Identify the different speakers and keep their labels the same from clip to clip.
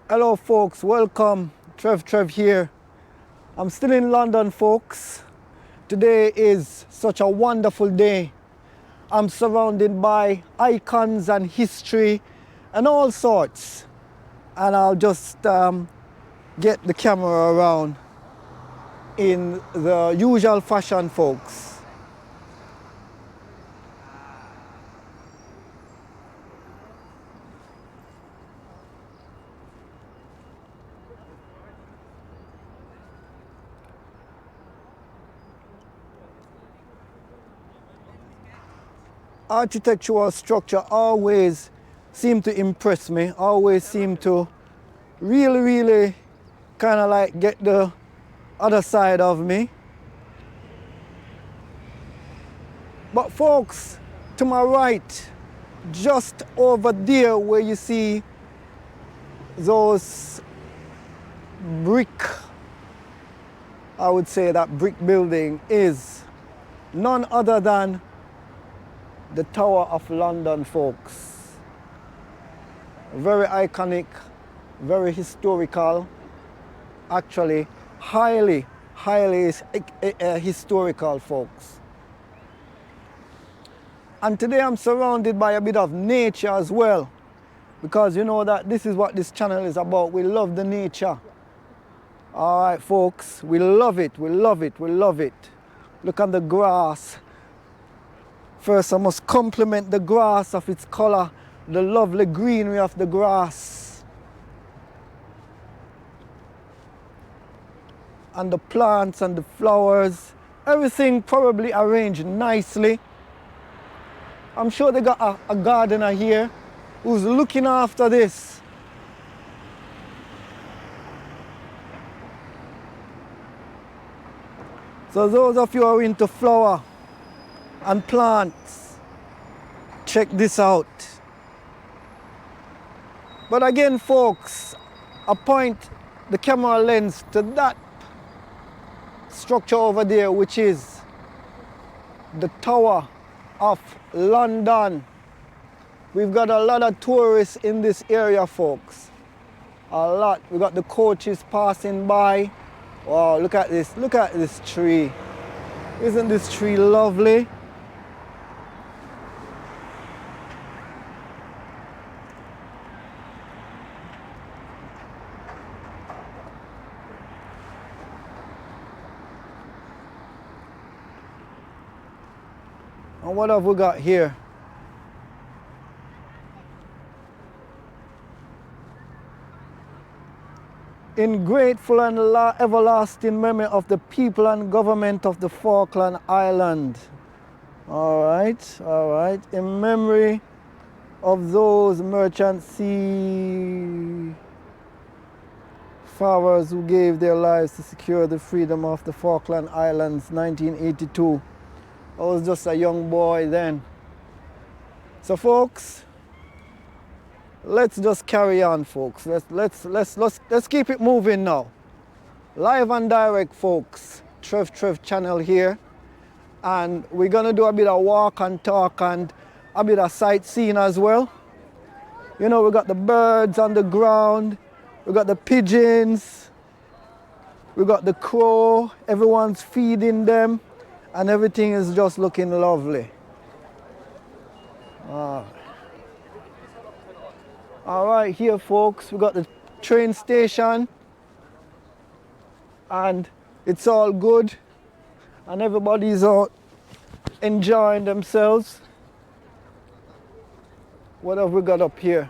Speaker 1: Hello folks, welcome. Trev here. I'm still in London, folks. Today is such a wonderful day. I'm surrounded by icons and history and all sorts. And I'll just get the camera around in the usual fashion, folks. Architectural structure always seem to impress me, always seem to really kind of like get the other side of me. But folks, to my right, just over there where you see those brick, I would say that brick building is none other than the Tower of London, folks. Very iconic, very historical, actually highly historical, folks. And today I'm surrounded by a bit of nature as well, because you know that this is what this channel is about. We love the nature. All right, folks, we love it, we love it, we love it. Look at the grass. First, I must compliment the grass of its color, the lovely greenery of the grass. And the plants and the flowers, everything probably arranged nicely. I'm sure they got a gardener here who's looking after this. So those of you who are into flower and plants, check this out. But again, folks, I point the camera lens to that structure over there, which is the Tower of London. We've got a lot of tourists in this area, folks. A lot. We got the coaches passing by. Wow, look at this. Look at this tree. Isn't this tree lovely? And what have we got here? In grateful and everlasting memory of the people and government of the Falkland Island. All right. In memory of those merchant seafarers who gave their lives to secure the freedom of the Falkland Islands, 1982. I was just a young boy then. So folks, let's just carry on, folks. Let's keep it moving now. Live and direct, folks. Trev channel here. And we're gonna do a bit of walk and talk and a bit of sightseeing as well. You know, we got the birds on the ground, we got the pigeons, we got the crow, everyone's feeding them. And everything is just looking lovely. All right, here folks, we got the train station. And it's all good. And everybody's out enjoying themselves. What have we got up here?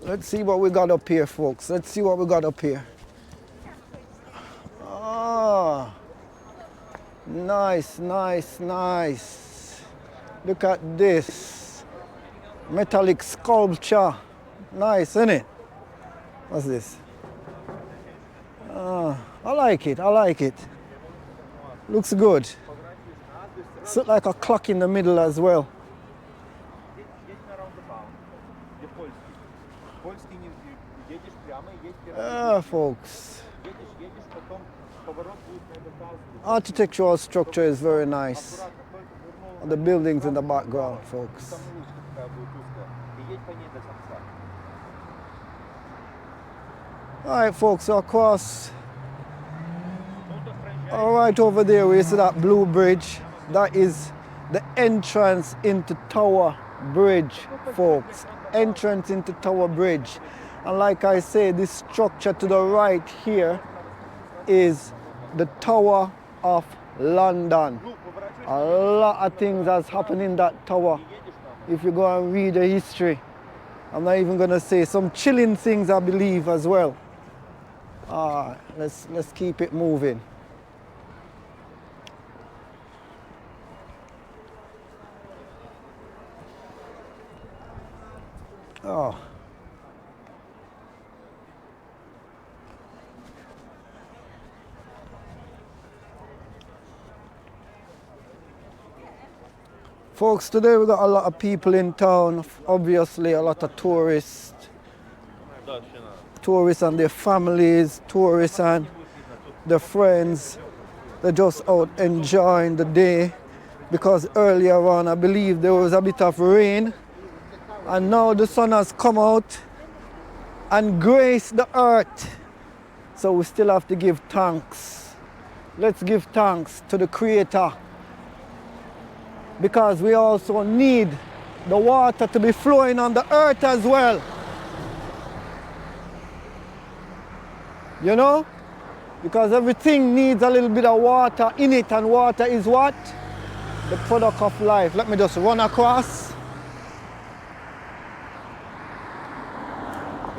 Speaker 1: Let's see what we got up here, folks. Let's see what we got up here. Ah, nice. Look at this. Metallic sculpture. Nice, isn't it? What's this? I like it. Looks good. It's like a clock in the middle as well. Folks. Architectural structure is very nice. The buildings in the background, folks. Alright folks, so across, right over there we see that blue bridge. That is the entrance into Tower Bridge, folks. Entrance into Tower Bridge. And like I say, this structure to the right here is the Tower of London. A lot of things has happened in that tower. If you go and read the history, I'm not even gonna say some chilling things, I believe, as well. Let's keep it moving. Oh. Folks, today we got a lot of people in town, obviously a lot of tourists. Tourists and their families, tourists and their friends. They're just out enjoying the day because earlier on I believe there was a bit of rain and now the sun has come out and graced the earth. So we still have to give thanks. Let's give thanks to the Creator because we also need the water to be flowing on the earth as well. You know? Because everything needs a little bit of water in it, and water is what? The product of life. Let me just run across.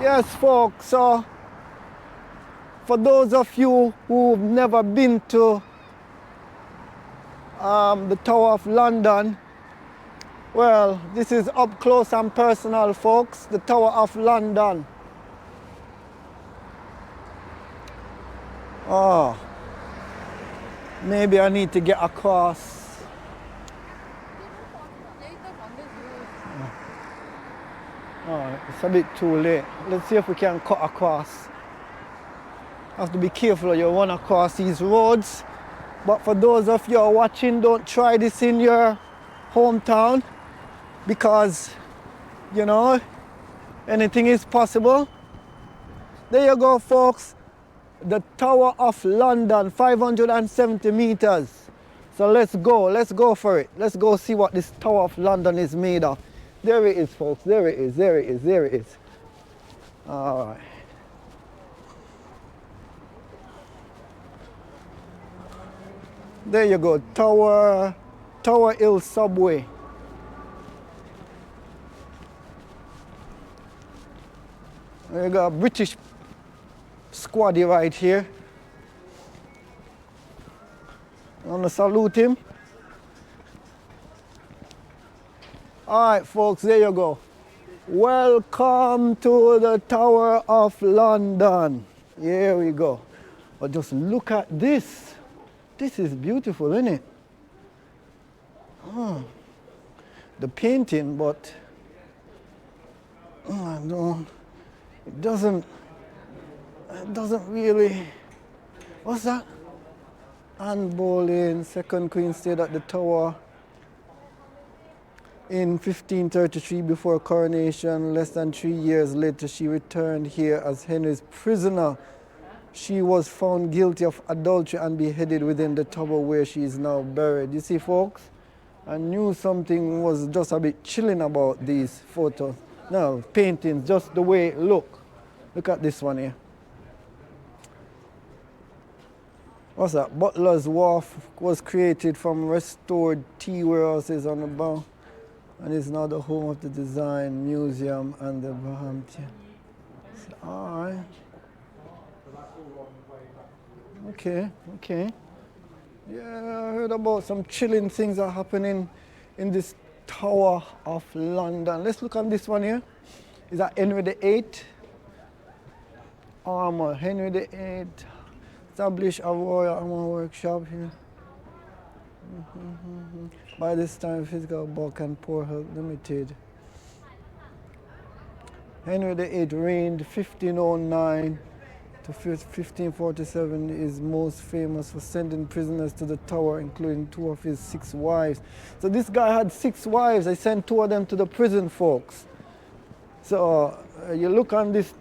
Speaker 1: Yes, folks, so for those of you who've never been to the Tower of London, well, this is up close and personal, folks, the Tower of London. Oh, maybe I need to get across. Oh, it's a bit too late. Let's see if we can cut across. Have to be careful you run across these roads. But for those of you watching, don't try this in your hometown because, you know, anything is possible. There you go, folks. The Tower of London, 570 meters. So let's go for it. Let's go see what this Tower of London is made of. There it is, folks, there it is, there it is, there it is. All right. There you go, Tower Hill Subway. We got a British squaddy right here. I want to salute him. All right, folks, there you go. Welcome to the Tower of London. Here we go. But just look at this. This is beautiful, isn't it? Oh, the painting, but no, it doesn't really. What's that? Anne Boleyn, second queen, stayed at the tower in 1533 before coronation. Less than 3 years later, she returned here as Henry's prisoner. She was found guilty of adultery and beheaded within the tower where she is now buried. You see, folks, I knew something was just a bit chilling about these photos. No, paintings, just the way it look. Look at this one here. What's that? Butler's Wharf was created from restored tea warehouses on the bow and is now the home of the Design Museum and the Bahampton. All right. Okay. Yeah, I heard about some chilling things are happening in this Tower of London. Let's look at this one here. Is that Henry VIII? Armor, Henry VIII. Established a royal armor workshop here. By this time, Physical Bulk and Poor Health Limited. Henry VIII reigned 1509 to 1547, is most famous for sending prisoners to the tower, including 2 of his 6 wives. So this guy had 6 wives. I sent 2 of them to the prison, folks. So you look on this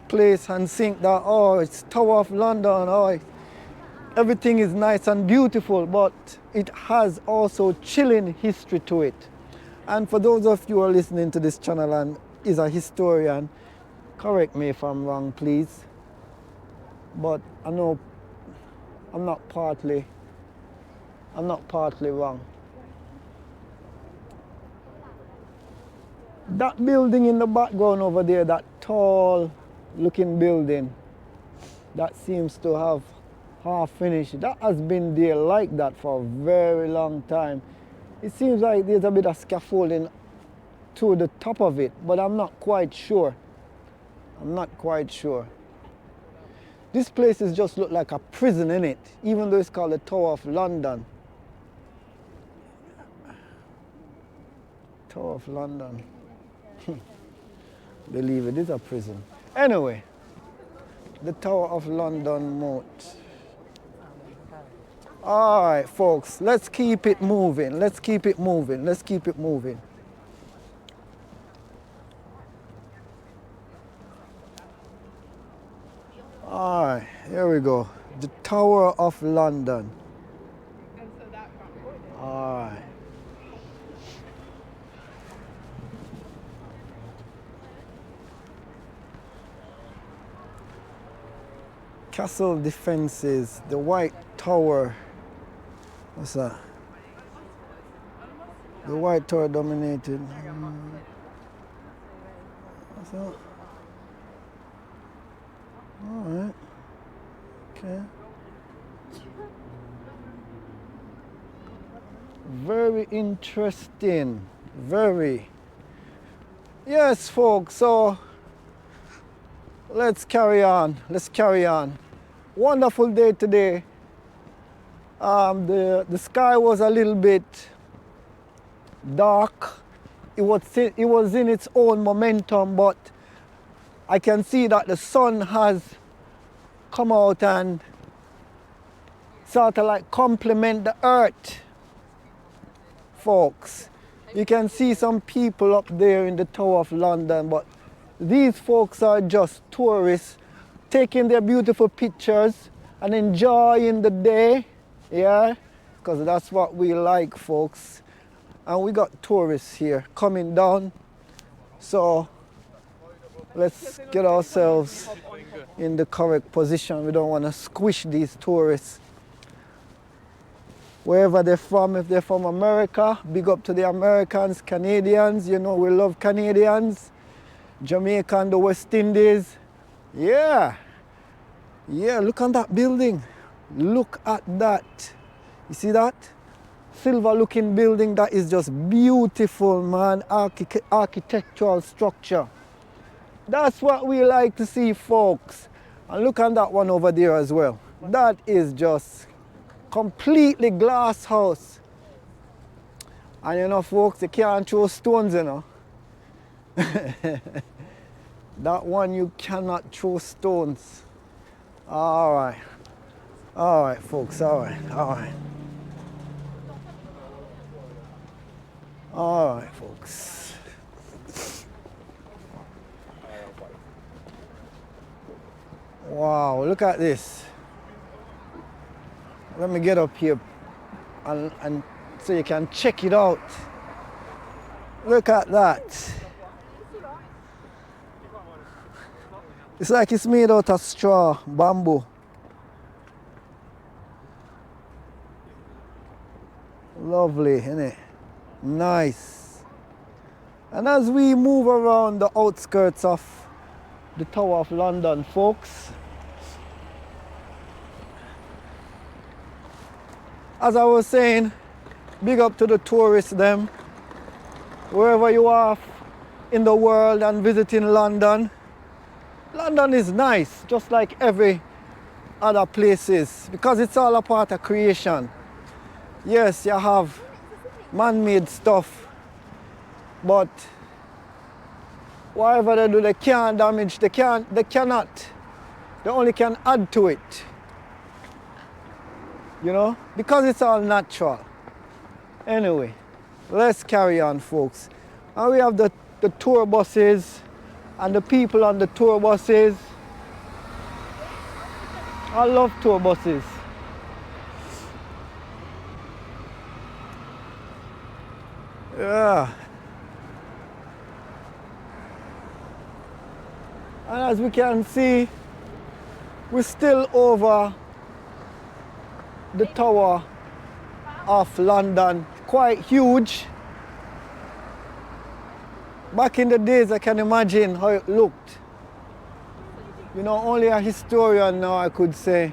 Speaker 1: place and think that, oh, it's Tower of London, oh, everything is nice and beautiful, but it has also chilling history to it. And for those of you who are listening to this channel and is a historian, correct me if I'm wrong, please. But I know I'm not partly wrong. That building in the background over there, that tall looking building, that seems to have half finished. That has been there like that for a very long time. It seems like there's a bit of scaffolding to the top of it, but I'm not quite sure. I'm not quite sure. This place is just look like a prison, innit? Even though it's called the Tower of London. Tower of London. Believe it is a prison. Anyway, the Tower of London moat. All right, folks, let's keep it moving. Let's keep it moving. Let's keep it moving. All right, here we go. The Tower of London. All right. Castle defenses, the White Tower. What's that? The White Tower dominated. What's that? All right. Okay. Very interesting. Very. Yes, folks. So let's carry on. Let's carry on. Wonderful day today. The sky was a little bit dark. It was in its own momentum, but I can see that the sun has come out and sort of like complement the earth, folks. You can see some people up there in the Tower of London, but these folks are just tourists taking their beautiful pictures and enjoying the day, yeah, because that's what we like, folks. And we got tourists here coming down, so let's get ourselves in the correct position. We don't want to squish these tourists. Wherever they're from, if they're from America, big up to the Americans, Canadians, you know we love Canadians, Jamaica and the West Indies. Yeah, yeah, look on that building. Look at that. You see that? Silver looking building, that is just beautiful, man. Architectural structure. That's what we like to see, folks. And look on that one over there as well. That is just completely glass house. And you know, folks, you can't throw stones, you know. That one you cannot throw stones. All right. All right, folks, all right, all right. All right, folks. Wow, look at this. Let me get up here and so you can check it out. Look at that. It's like it's made out of straw, bamboo. Lovely, isn't it? Nice. And as we move around the outskirts of the Tower of London, folks, as I was saying, big up to the tourists them. Wherever you are in the world and visiting London, London is nice, just like every other places, because it's all a part of creation. Yes, you have man-made stuff, but whatever they do, they can't damage, they cannot, they only can add to it, you know, because it's all natural. Anyway, let's carry on, folks. And we have the tour buses and the people on the tour buses. I love tour buses. Yeah. And as we can see, we're still over the Tower of London. Quite huge. Back in the days, I can imagine how it looked. You know, only a historian now, I could say,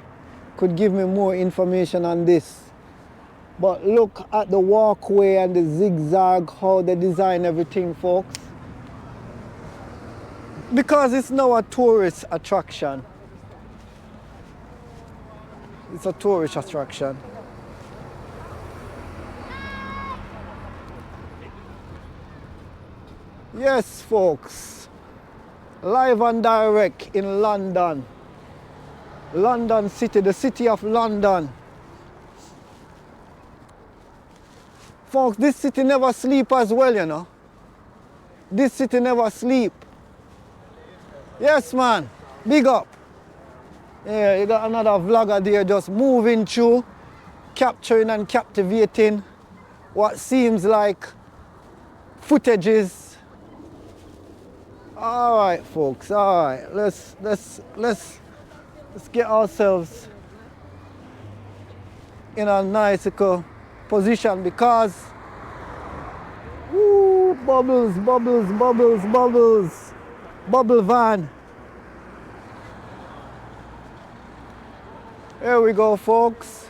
Speaker 1: could give me more information on this. But look at the walkway and the zigzag, how they design everything, folks. Because it's now a tourist attraction. It's a tourist attraction. Yes, folks. Live and direct in London. London City, the city of London. Folks, this city never sleep as well, you know. This city never sleep. Yes, man. Big up. Yeah, you got another vlogger there just moving through, capturing and captivating what seems like footages. All right, folks. All right, let's get ourselves in a nice position because woo, bubbles, bubbles, bubbles, bubbles, bubble van. There we go, folks.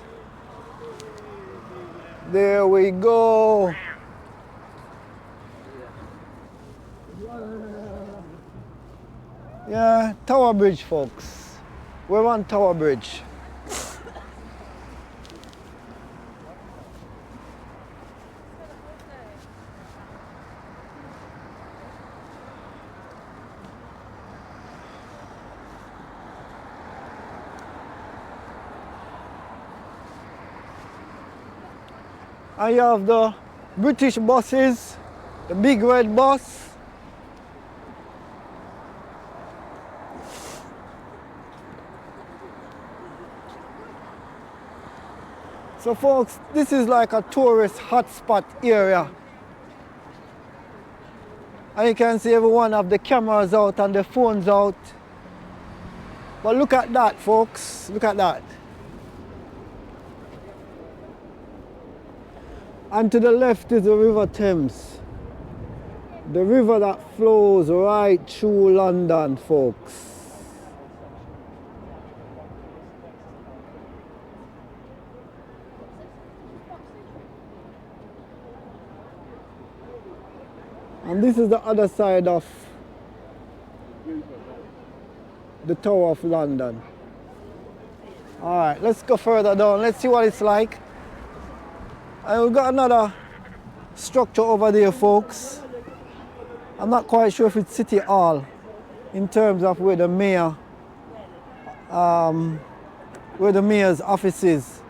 Speaker 1: There we go. Yeah, Tower Bridge, folks. We're on Tower Bridge. And you have the British buses, the big red bus. So folks, this is like a tourist hotspot area. And you can see everyone have the cameras out and the phones out. But look at that, folks, look at that. And to the left is the River Thames. The river that flows right through London, folks. And this is the other side of the Tower of London. All right, let's go further down. Let's see what it's like. And we've got another structure over there, folks. I'm not quite sure if it's City Hall in terms of where the mayor, where the mayor's office is.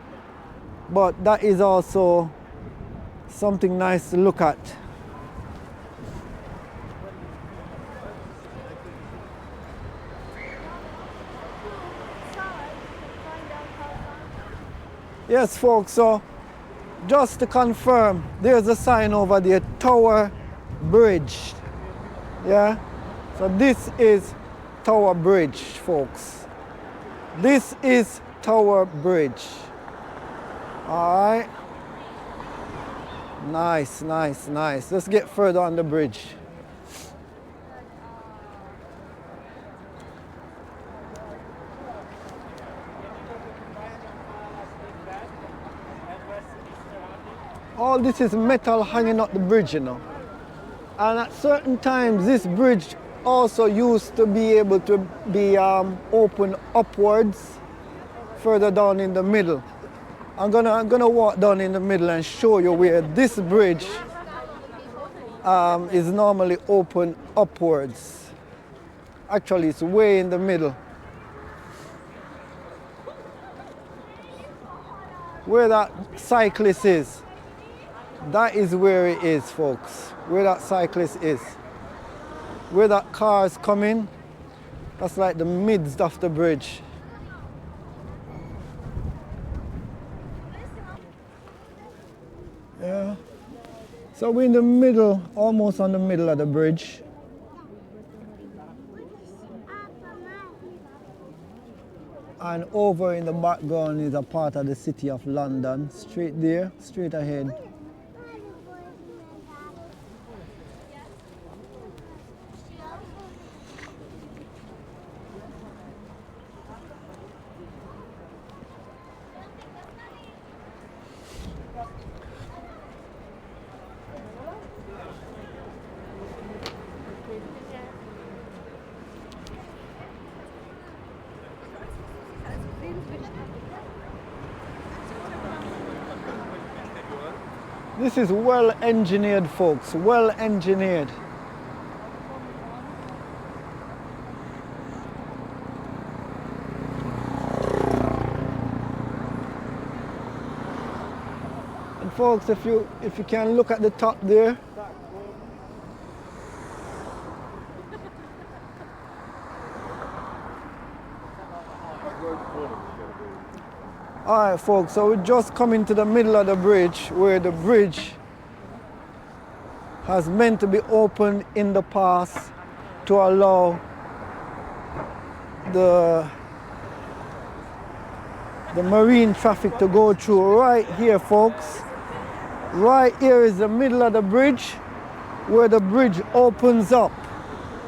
Speaker 1: But that is also something nice to look at. Yes, folks, so just to confirm, there's a sign over there, Tower Bridge. Yeah? So this is Tower Bridge, folks. This is Tower Bridge. All right. Nice, nice, nice. Let's get further on the bridge. All this is metal hanging up the bridge, you know. And at certain times, this bridge also used to be able to be opened upwards, further down in the middle. I'm gonna walk down in the middle and show you where this bridge is normally open upwards. Actually, it's way in the middle. Where that cyclist is. That is where it is, folks, where that cyclist is. where that car is coming, that's like the midst of the bridge. Yeah. So we're in the middle, almost on the middle of the bridge. And over in the background is a part of the city of London, straight there, straight ahead. This is well engineered, folks, well engineered. And folks, if you can look at the top there, all right, folks, so we just come into the middle of the bridge where the bridge has meant to be opened in the past to allow the marine traffic to go through. Right here, folks, right here is the middle of the bridge where the bridge opens up.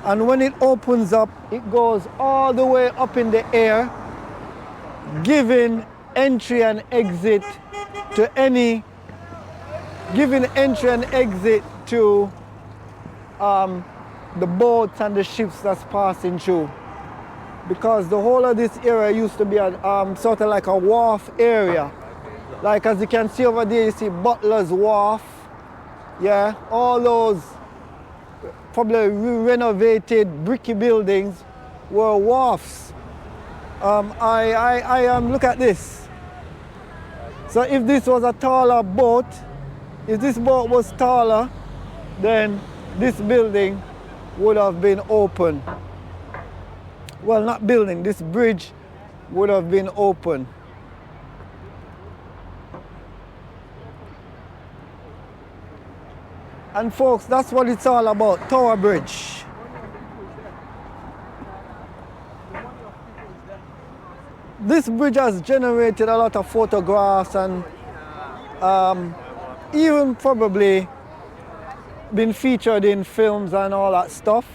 Speaker 1: And when it opens up, it goes all the way up in the air, giving entry and exit to the boats and the ships that's passing through. Because the whole of this area used to be a, sort of like a wharf area. Like as you can see over there, you see Butler's Wharf. Yeah, all those probably renovated bricky buildings were wharfs. Look at this. So if this was a taller boat, if this boat was taller, then this building would have been open. Well, not building, this bridge would have been open. And folks, that's what it's all about, Tower Bridge. This bridge has generated a lot of photographs and even probably been featured in films and all that stuff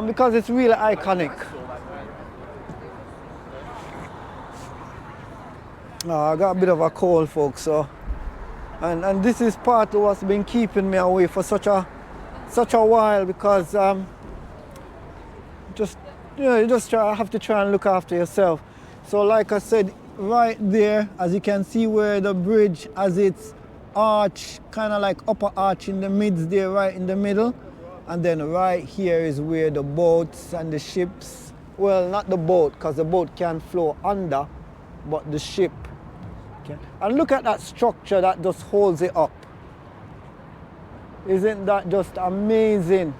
Speaker 1: because it's really iconic. I got a bit of a cold, folks, so and this is part of what's been keeping me away for such a while because you just have to try and look after yourself. So like I said, right there, as you can see where the bridge has its arch, kind of like upper arch in the midst there, right in the middle. And then right here is where the boats and the ships, well, not the boat, because the boat can flow under, but the ship can. And look at that structure that just holds it up. Isn't that just amazing?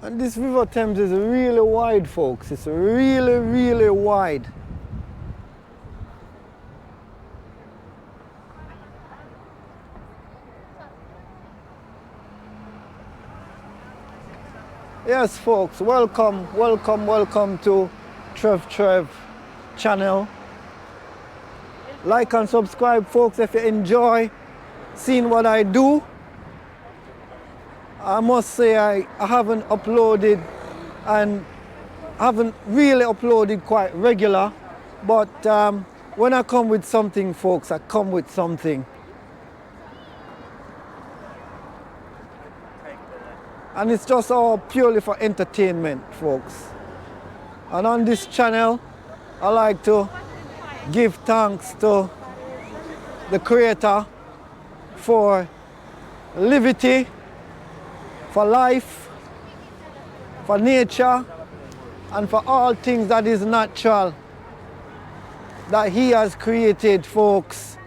Speaker 1: And this River Thames is really wide, folks. It's really, really wide. Yes, folks, welcome to Trev channel. Like and subscribe, folks, if you enjoy seeing what I do. I must say I haven't uploaded and haven't really uploaded quite regular, but when I come with something, folks, I come with something. And it's just all purely for entertainment, folks. And on this channel, I like to give thanks to the Creator for liberty for life, for nature, and for all things that is natural that He has created, folks,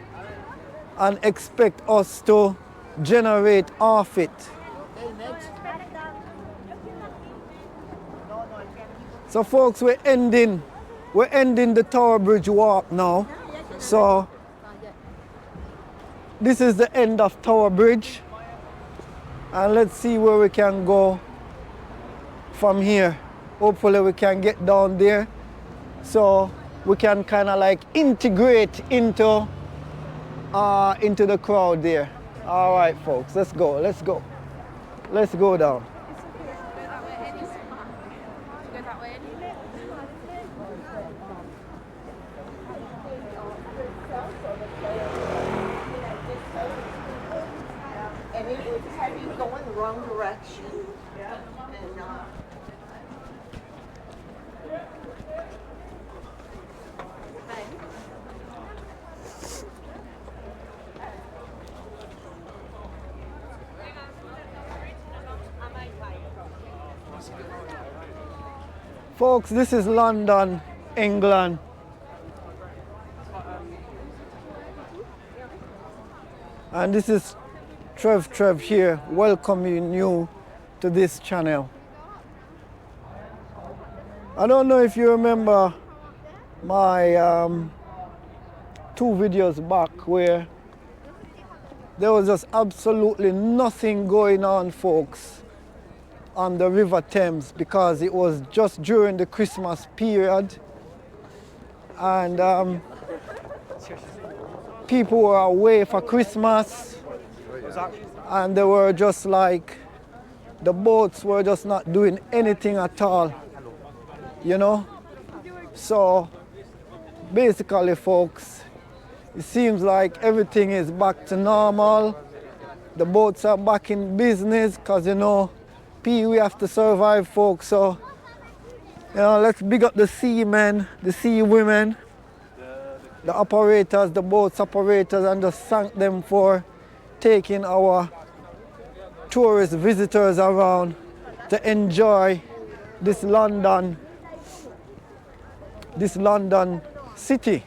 Speaker 1: and expect us to generate off it. So folks, we're ending the Tower Bridge walk now. So this is the end of Tower Bridge, and let's see where we can go from here. Hopefully we can get down there so we can kind of like integrate into the crowd there. All right, folks, let's go down.
Speaker 2: And it would have you going the wrong direction.
Speaker 1: Folks, this is London, England. And this is Trev here, welcoming you to this channel. I don't know if you remember my 2 videos back where there was just absolutely nothing going on, folks, on the River Thames, because it was just during the Christmas period, and people were away for Christmas, and they were just like, the boats were just not doing anything at all, you know. So basically, folks, it seems like everything is back to normal. The boats are back in business, because, you know, we have to survive, folks. So, you know, let's big up the seamen, the sea women, the operators, the boats operators, and just thank them for taking our tourist visitors around to enjoy this London city.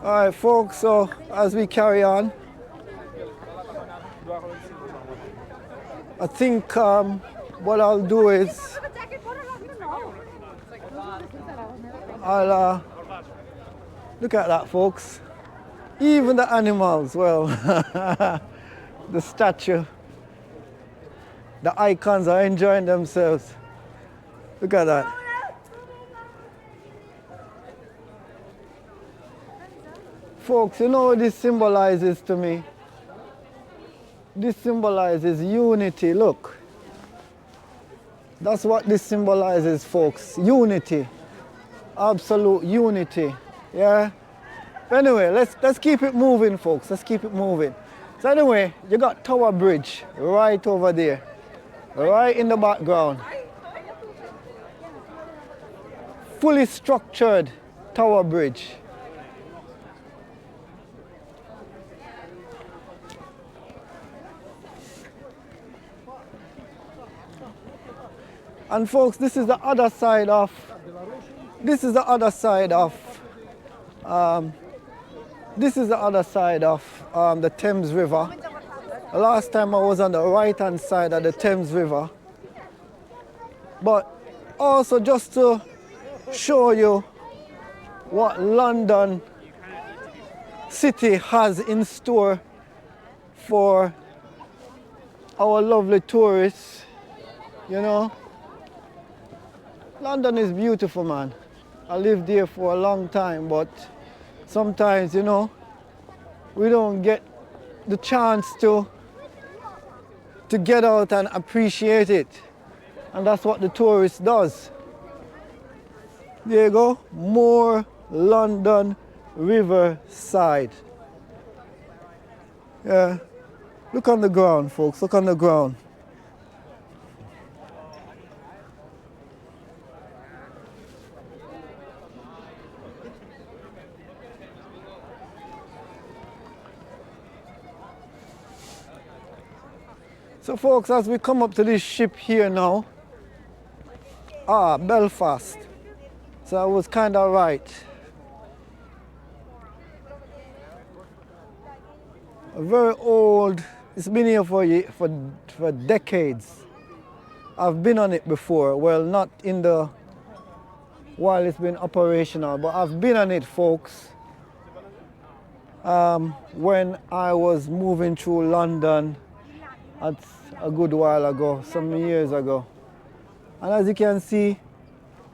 Speaker 1: All right, folks, so as we carry on, I think what I'll do is I'll look at that, folks. Even the animals, well, the statue, the icons are enjoying themselves. Look at that. Folks, you know what this symbolizes to me? This symbolizes unity, look. That's what this symbolizes, folks, unity. Absolute unity, yeah? Anyway, let's keep it moving, folks, let's keep it moving. So anyway, you got Tower Bridge right over there, right in the background. Fully structured Tower Bridge. And folks, this is the other side of the Thames River. The last time I was on the right hand side of the Thames River. But also just to show you what London City has in store for our lovely tourists, you know. London is beautiful, man. I lived there for a long time, but sometimes, you know, we don't get the chance to get out and appreciate it. And that's what the tourist does. There you go, more London Riverside. Yeah, look on the ground, folks, look on the ground. So folks, as we come up to this ship here now, Belfast. So I was kind of right. A very old, it's been here for decades. I've been on it before, well not in the, while it's been operational, but I've been on it folks. When I was moving through London, that's a good while ago, some years ago. And as you can see,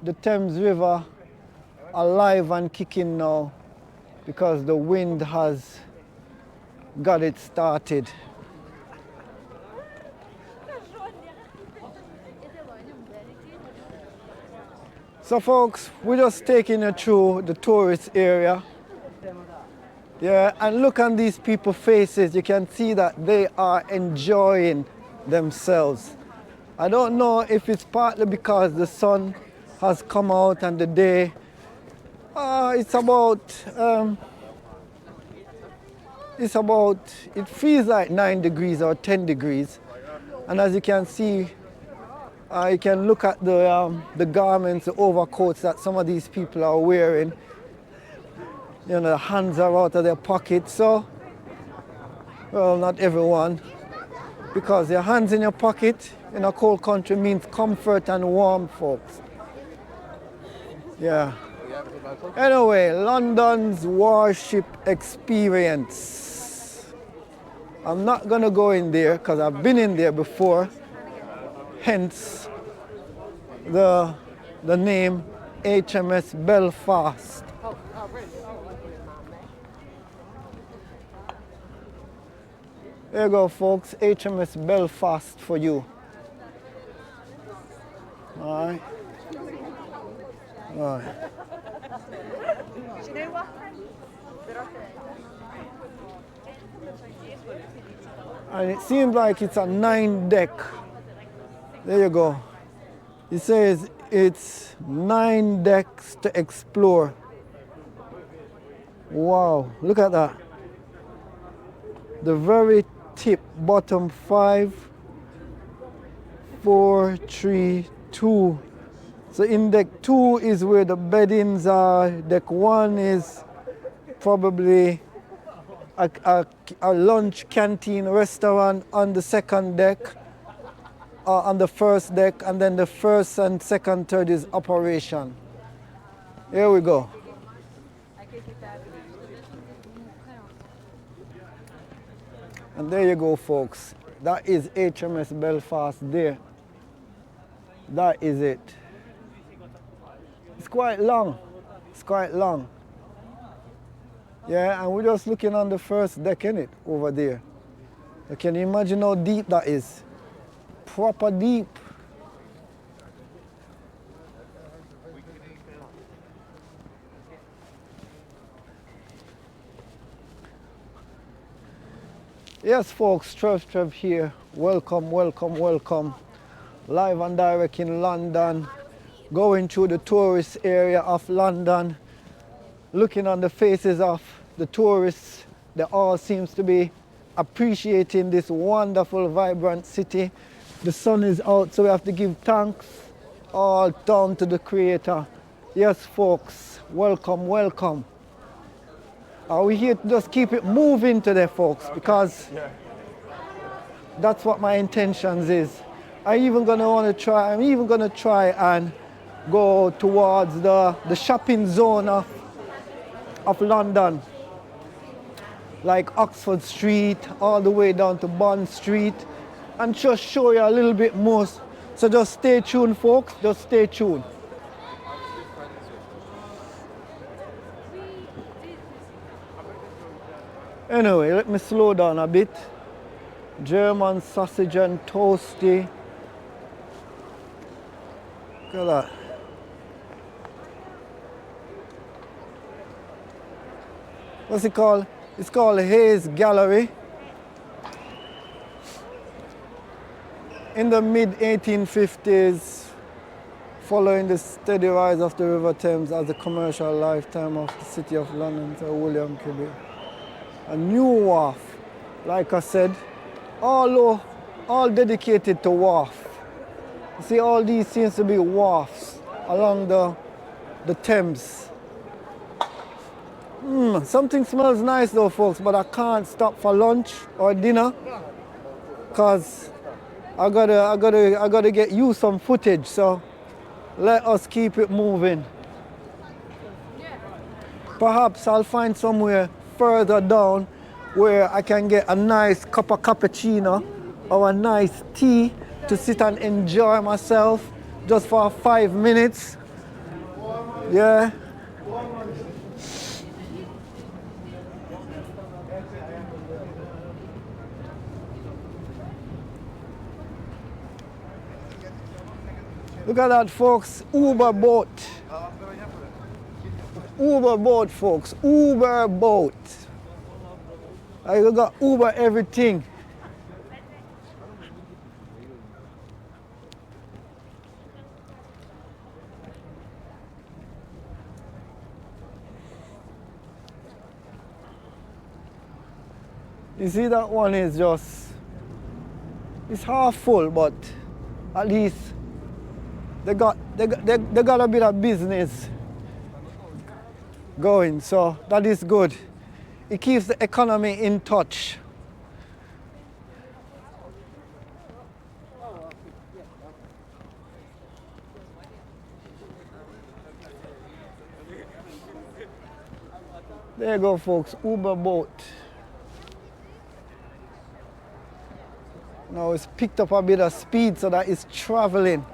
Speaker 1: the Thames River alive and kicking now because the wind has got it started. So folks, we're just taking you through the tourist area. Yeah, and look on these people's faces, you can see that they are enjoying themselves. I don't know if it's partly because the sun has come out and the day, it feels like 9 degrees or 10 degrees. And as you can see, you can look at the garments, the overcoats that some of these people are wearing. You know, the hands are out of their pockets, so, well, not everyone, because your hands in your pocket in a cold country means comfort and warmth, folks. Yeah. Anyway, London's warship experience. I'm not gonna go in there because I've been in there before, hence the name HMS Belfast. There you go, folks, HMS Belfast for you. All right. All right. And it seems like it's a 9-deck. There you go. It says it's 9 decks to explore. Wow, look at that. The very tip, bottom 5, 4, 3, 2. So in deck 2 is where the beddings are. Deck 1 is probably a lunch canteen restaurant on the second deck, on the first deck, and then the first and second, third is operation. Here we go. And there you go, folks. That is HMS Belfast there. That is it. It's quite long. It's quite long. Yeah, and we're just looking on the first deck, innit, over there. So can you imagine how deep that is? Proper deep. Yes, folks, Trev here. Welcome, welcome, welcome. Live and direct in London. Going through the tourist area of London. Looking on the faces of the tourists. They all seems to be appreciating this wonderful, vibrant city. The sun is out, so we have to give thanks all down to the Creator. Yes, folks, welcome, welcome. Are we here to just keep it moving today, folks? Because that's what my intentions is. I'm even gonna try and go towards the shopping zone of London. Like Oxford Street, all the way down to Bond Street, and just show you a little bit more. So just stay tuned, folks, just stay tuned. Anyway, let me slow down a bit. German sausage and toasty. Look at that. What's it called? It's called Hayes Gallery. In the mid-1850s, following the steady rise of the River Thames as the commercial lifetime of the City of London, Sir William Kibbe. A new wharf, like I said, all all dedicated to wharf. You see, all these seems to be wharfs along the Thames. Something smells nice though, folks, but I can't stop for lunch or dinner because I gotta get you some footage. So let us keep it moving. Perhaps I'll find somewhere further down where I can get a nice cup of cappuccino or a nice tea to sit and enjoy myself just for 5 minutes. Yeah. Look at that, folks. Uber boat. Uber boat, folks. Uber boat. I got Uber everything. You see, that one is just, it's half full, but at least they got a bit of business going, so that is good. It keeps the economy in touch. There you go, folks, Uber boat. Now it's picked up a bit of speed so that it's traveling.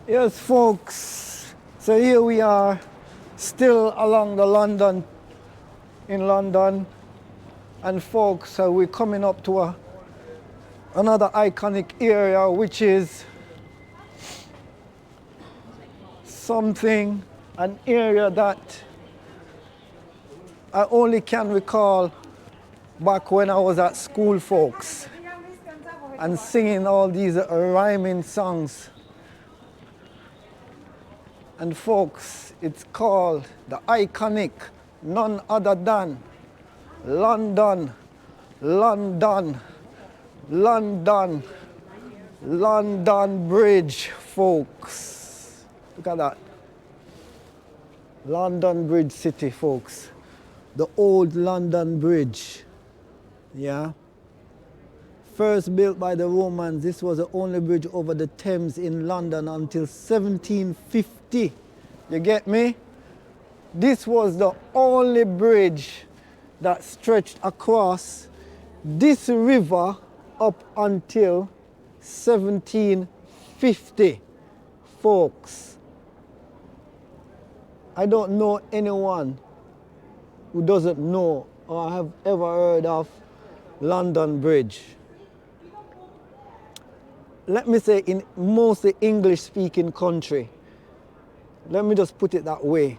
Speaker 1: Yes, folks, so here we are, still along the in London, and folks, we're coming up to another iconic area, which is an area that I only can recall back when I was at school, folks, and singing all these rhyming songs. And folks, it's called the iconic, none other than London Bridge, folks. Look at that. London Bridge City, folks. The old London Bridge. Yeah. First built by the Romans, this was the only bridge over the Thames in London until 1750. You get me? This was the only bridge that stretched across this river up until 1750, folks. I don't know anyone who doesn't know or have ever heard of London Bridge. Let me say, in mostly English-speaking country, let me just put it that way.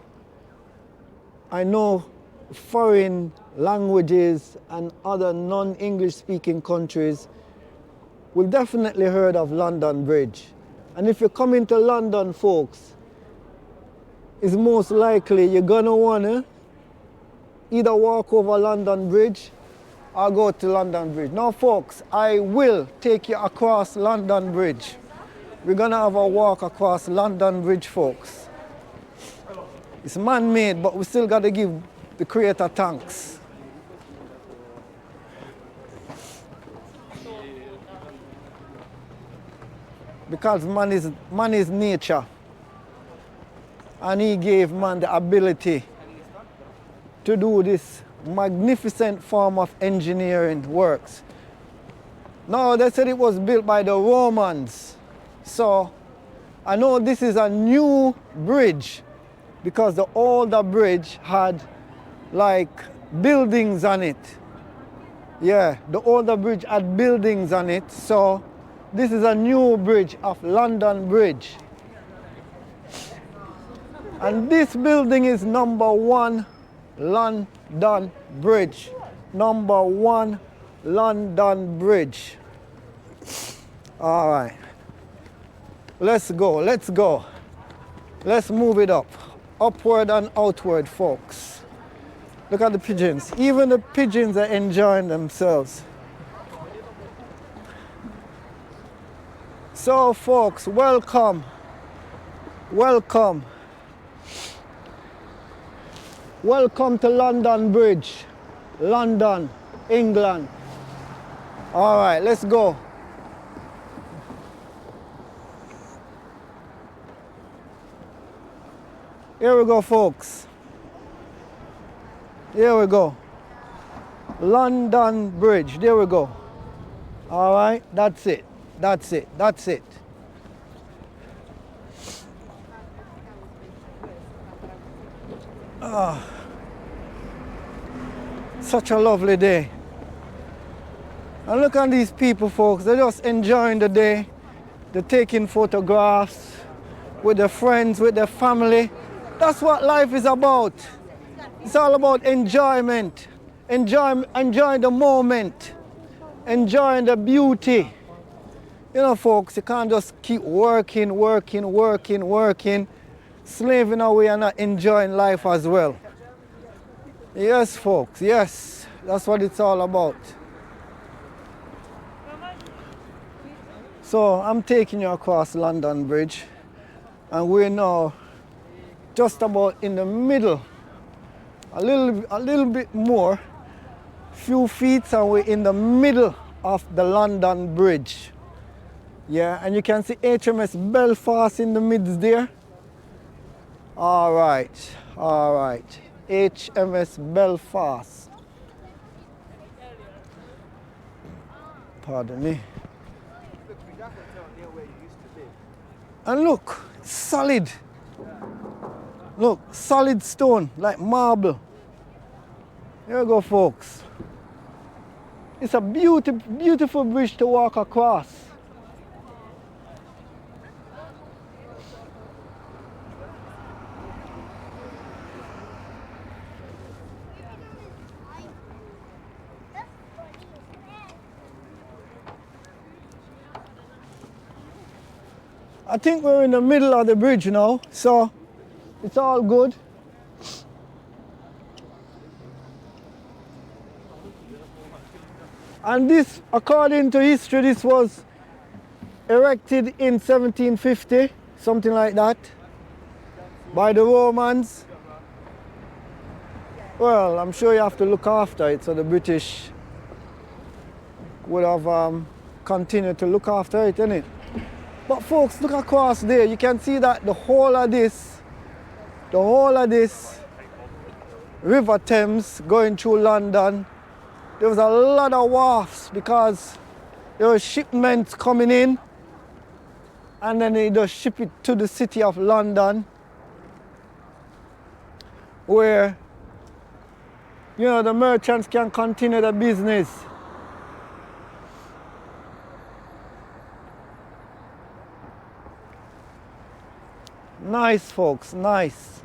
Speaker 1: I know foreign languages and other non-English speaking countries will definitely heard of London Bridge. And if you come into London, folks, it's most likely you're gonna wanna either walk over London Bridge or go to London Bridge. Now, folks, I will take you across London Bridge. We're gonna have a walk across London Bridge, folks. It's man-made, but we still gotta give the Creator thanks. Because man is nature. And he gave man the ability to do this magnificent form of engineering works. Now, they said it was built by the Romans. So I know this is a new bridge because the older bridge had like buildings on it. Yeah, the older bridge had buildings on it. So this is a new bridge of London Bridge. And this building is number 1 London Bridge. Number 1 London Bridge. All right. Let's go, let's go. Let's move it up. Upward and outward, folks. Look at the pigeons. Even the pigeons are enjoying themselves. So, folks, welcome. Welcome. Welcome to London Bridge. London, England. All right, let's go. Here we go, folks. Here we go. London Bridge. There we go. All right, that's it. That's it. That's it. Such a lovely day. And look at these people, folks. They're just enjoying the day. They're taking photographs with their friends, with their family. That's what life is about. It's all about enjoyment. Enjoying the moment. Enjoying the beauty. You know, folks, you can't just keep working, slaving away and not enjoying life as well. Yes, folks, yes. That's what it's all about. So I'm taking you across London Bridge, and we're now just about in the middle, a little bit more, few feet, and we're in the middle of the London Bridge. Yeah, and you can see HMS Belfast in the midst there. All right, HMS Belfast. Pardon me. And look, solid. Look, solid stone, like marble. Here we go, folks. It's a beautiful bridge to walk across. I think we're in the middle of the bridge now, so it's all good. And this, according to history, this was erected in 1750, something like that, by the Romans. Well, I'm sure you have to look after it, so the British would have continued to look after it, innit? But folks, look across there. You can see that the whole of this River Thames going through London, there was a lot of wharfs because there were shipments coming in, and then they just ship it to the city of London, where, you know, the merchants can continue the business. Nice, folks, nice.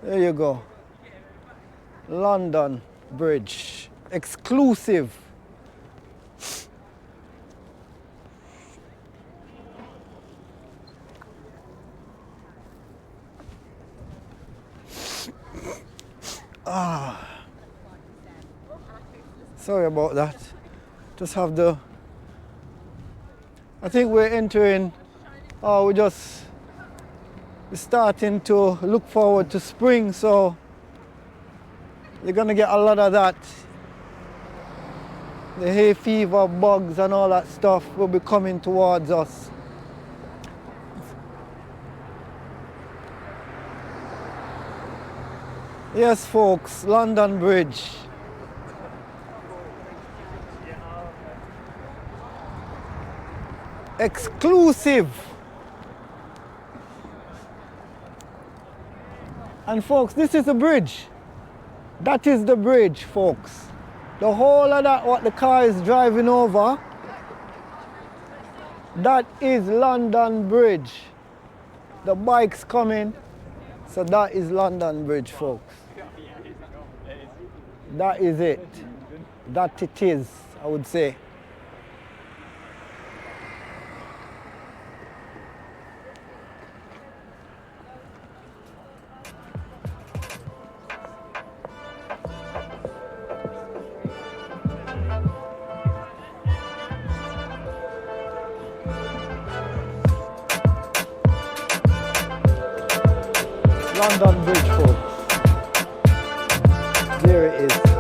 Speaker 1: There you go. London Bridge. Exclusive. Sorry about that. Just have the... I think we're entering, we're starting to look forward to spring, so you're gonna get a lot of that. The hay fever, bugs and all that stuff will be coming towards us. Yes, folks, London Bridge. Exclusive. And folks, this is the bridge. That is the bridge, folks. The whole of that, what the car is driving over, That is London Bridge. The bike's coming. So that is London Bridge, folks. That is it. That it is, I would say. London Bridge, folks. There it is.